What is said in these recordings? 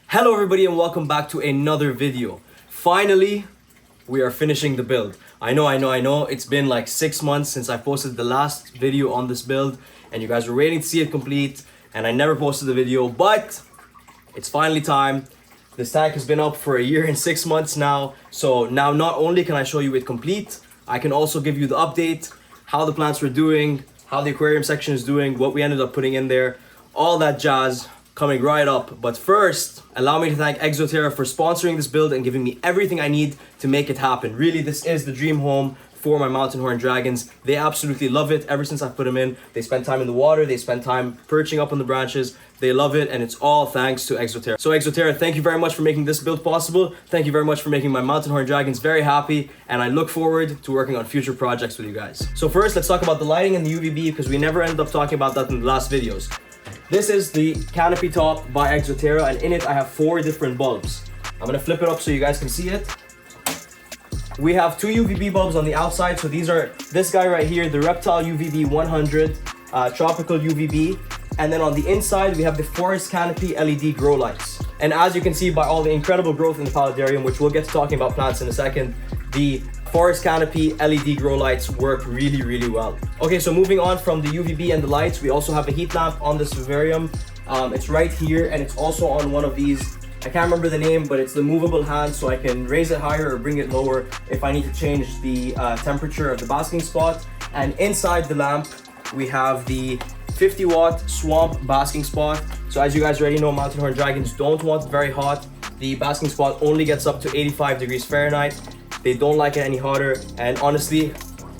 Hello everybody and welcome back to another video. Finally, we are finishing the build. I know. It's been like 6 months since I posted the last video on this build and you guys were waiting to see it complete and I never posted the video, but it's finally time. This tank has been up for a year and 6 months now. So now not only can I show you it complete, I can also give you the update, how the plants were doing, how the aquarium section is doing, what we ended up putting in there, all that jazz coming right up. But first, allow me to thank Acanthosaura for sponsoring this build and giving me everything I need to make it happen. Really, this is the dream home for my mountain horn dragons. They absolutely love it. Ever since I put them in, they spend time in the water, they spend time perching up on the branches. They love it, and it's all thanks to Acanthosaura. So Acanthosaura, thank you very much for making this build possible. Thank you very much for making my mountain horn dragons very happy, and I look forward to working on future projects with you guys. So first, let's talk about the lighting and the UVB because we never ended up talking about that in the last videos. This is the canopy top by Acanthosaura, and in it I have 4 different bulbs. I'm gonna flip it up so you guys can see it. We have 2 UVB bulbs on the outside, so these are this guy right here, the Reptile UVB 100, Tropical UVB, and then on the inside we have the Forest Canopy LED grow lights. And as you can see by all the incredible growth in the Paludarium, which we'll get to talking about plants in a second, the Forest Canopy LED grow lights work really well. Okay, so moving on from the UVB and the lights, we also have a heat lamp on this vivarium. It's right here, and it's also on one of these, I can't remember the name, but it's the movable hand, so I can raise it higher or bring it lower if I need to change the temperature of the basking spot. And inside the lamp, we have the 50-watt swamp basking spot. So as you guys already know, mountain horn dragons don't want it very hot. The basking spot only gets up to 85 degrees Fahrenheit. They don't like it any hotter, and honestly,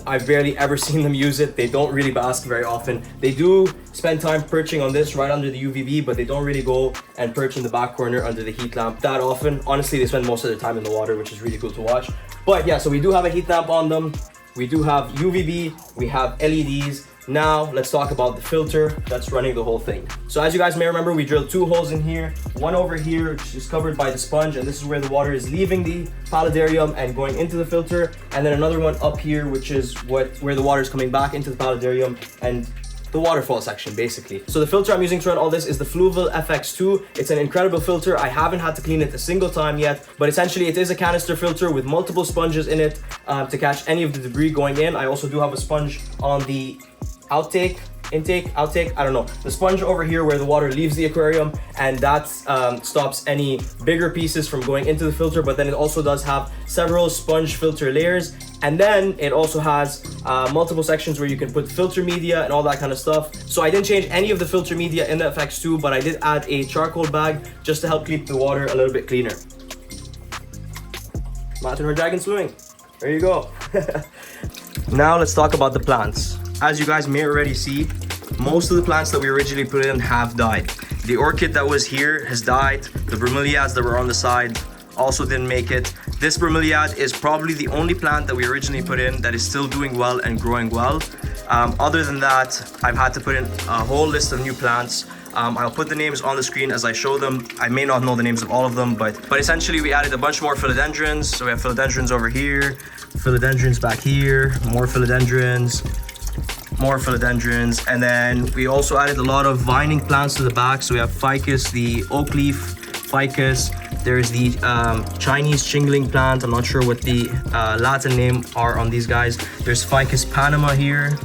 I've barely ever seen them use it. They don't really bask very often. They do spend time perching on this right under the UVB, but they don't really go and perch in the back corner under the heat lamp that often. Honestly, they spend most of their time in the water, which is really cool to watch. But yeah, so we do have a heat lamp on them. We do have UVB, we have LEDs. Now, let's talk about the filter that's running the whole thing. So as you guys may remember, we drilled 2 holes in here. One over here, which is covered by the sponge, and this is where the water is leaving the paludarium and going into the filter. And then another one up here, which is where the water is coming back into the paludarium and the waterfall section, basically. So the filter I'm using to run all this is the Fluval FX2. It's an incredible filter. I haven't had to clean it a single time yet, but essentially it is a canister filter with multiple sponges in it to catch any of the debris going in. I also do have a sponge on the outtake, I don't know, the sponge over here where the water leaves the aquarium, and that stops any bigger pieces from going into the filter. But then it also does have several sponge filter layers, and then it also has multiple sections where you can put filter media and all that kind of stuff. So I didn't change any of the filter media in the FX2, but I did add a charcoal bag just to help keep the water a little bit cleaner. Mountain horn dragon swimming, there you go. Now let's talk about the plants. As you guys may already see, most of the plants that we originally put in have died. The orchid that was here has died. The bromeliads that were on the side also didn't make it. This bromeliad is probably the only plant that we originally put in that is still doing well and growing well. Other than that, I've had to put in a whole list of new plants. I'll put the names on the screen as I show them. I may not know the names of all of them, but essentially we added a bunch more philodendrons. So we have philodendrons over here, philodendrons back here, more philodendrons, and then we also added a lot of vining plants to the back. So we have ficus, the oak leaf ficus. There's the Chinese shingling plant. I'm not sure what the Latin name are on these guys. There's ficus panama here.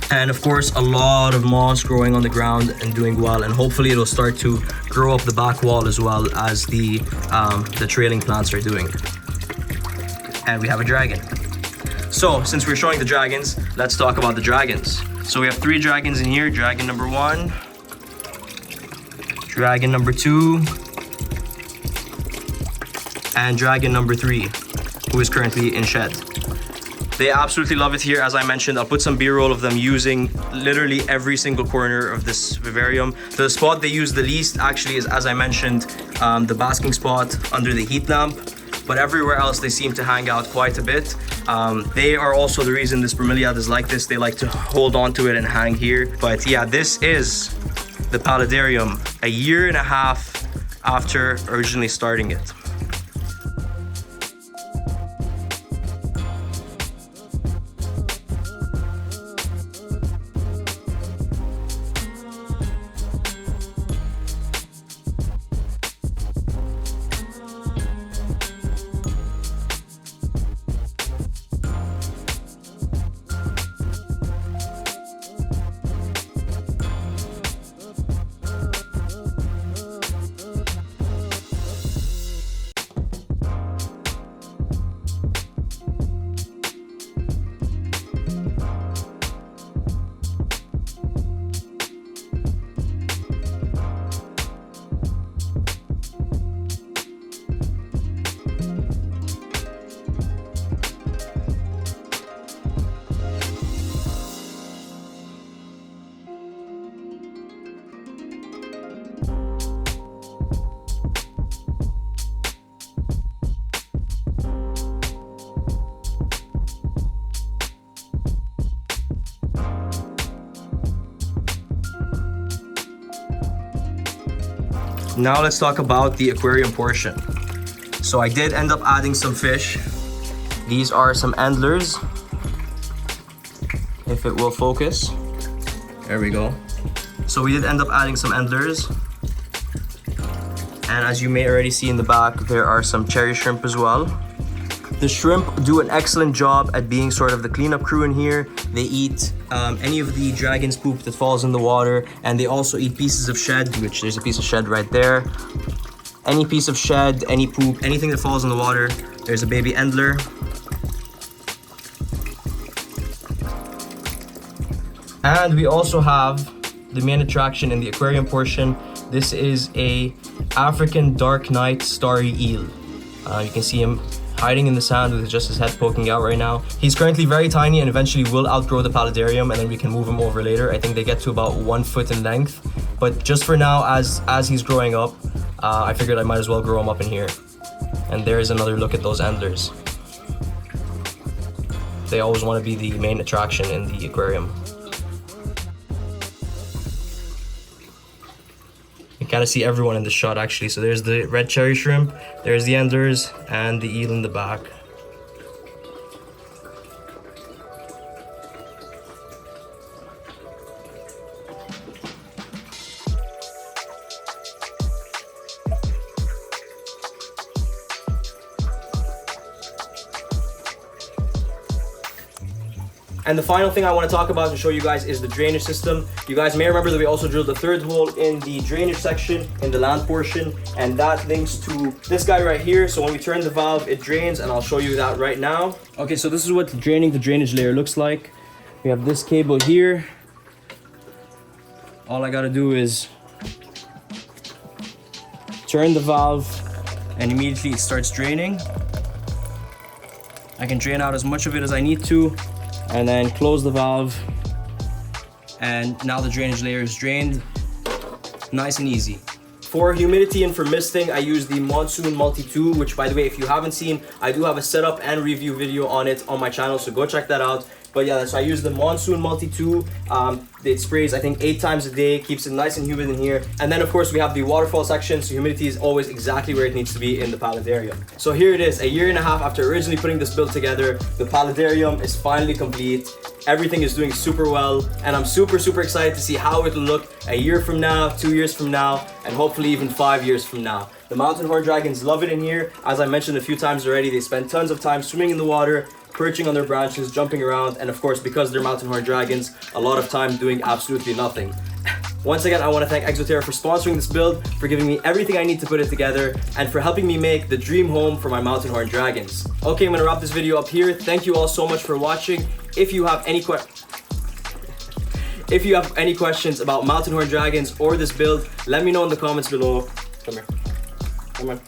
And of course, a lot of moss growing on the ground and doing well. And hopefully it'll start to grow up the back wall as well as the trailing plants are doing. And we have a dragon. So since we're showing the dragons, let's talk about the dragons. So we have 3 dragons in here. Dragon number 1, dragon number 2, and dragon number 3, who is currently in shed. They absolutely love it here. As I mentioned, I'll put some B-roll of them using literally every single corner of this vivarium. The spot they use the least actually is, as I mentioned, the basking spot under the heat lamp. But everywhere else they seem to hang out quite a bit. They are also the reason this bromeliad is like this. They like to hold on to it and hang here. But yeah, this is the Paludarium a year and a half after originally starting it. Now let's talk about the aquarium portion. So I did end up adding some fish. These are some endlers. If it will focus. There we go. So we did end up adding some endlers. And as you may already see in the back, there are some cherry shrimp as well. The shrimp do an excellent job at being sort of the cleanup crew in here. They eat any of the dragon's poop that falls in the water, and they also eat pieces of shed, which there's a piece of shed right there. Any piece of shed, any poop, anything that falls in the water, there's a baby endler. And we also have the main attraction in the aquarium portion. This is a African dark night starry eel. You can see him hiding in the sand with just his head poking out right now. He's currently very tiny and eventually will outgrow the paludarium, and then we can move him over later. I think they get to about 1 foot in length. But just for now, as he's growing up, I figured I might as well grow him up in here. And there's another look at those endlers. They always want to be the main attraction in the aquarium. You kind of see everyone in the shot actually. So there's the red cherry shrimp, there's the endlers, and the eel in the back. And the final thing I want to talk about and show you guys is the drainage system. You guys may remember that we also drilled the third hole in the drainage section in the land portion, and that links to this guy right here. So when we turn the valve, it drains, and I'll show you that right now. Okay, so this is what draining the drainage layer looks like. We have this cable here. All I gotta do is turn the valve, and immediately it starts draining. I can drain out as much of it as I need to, and then close the valve, and now the drainage layer is drained. Nice and easy. For humidity and for misting, I use the Monsoon Multi 2, which, by the way, if you haven't seen, I do have a setup and review video on it on my channel, so go check that out. But yeah, so I use the Monsoon Multi 2. It sprays, I think, 8 times a day, keeps it nice and humid in here. And then, of course, we have the waterfall section, so humidity is always exactly where it needs to be in the paludarium. So here it is, a year and a half after originally putting this build together. The paludarium is finally complete. Everything is doing super well, and I'm super excited to see how it'll look a year from now, 2 years from now, and hopefully even 5 years from now. The mountain horn dragons love it in here. As I mentioned a few times already, they spend tons of time swimming in the water, perching on their branches, jumping around, and of course, because they're mountain horn dragons, a lot of time doing absolutely nothing. Once again, I want to thank Exoterra for sponsoring this build, for giving me everything I need to put it together, and for helping me make the dream home for my mountain horn dragons. Okay, I'm gonna wrap this video up here. Thank you all so much for watching. If you have any questions about mountain horn dragons or this build, let me know in the comments below. Come here. Come on.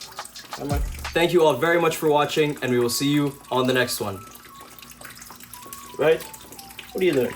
Come on. Thank you all very much for watching, and we will see you on the next one. Right? What are you doing?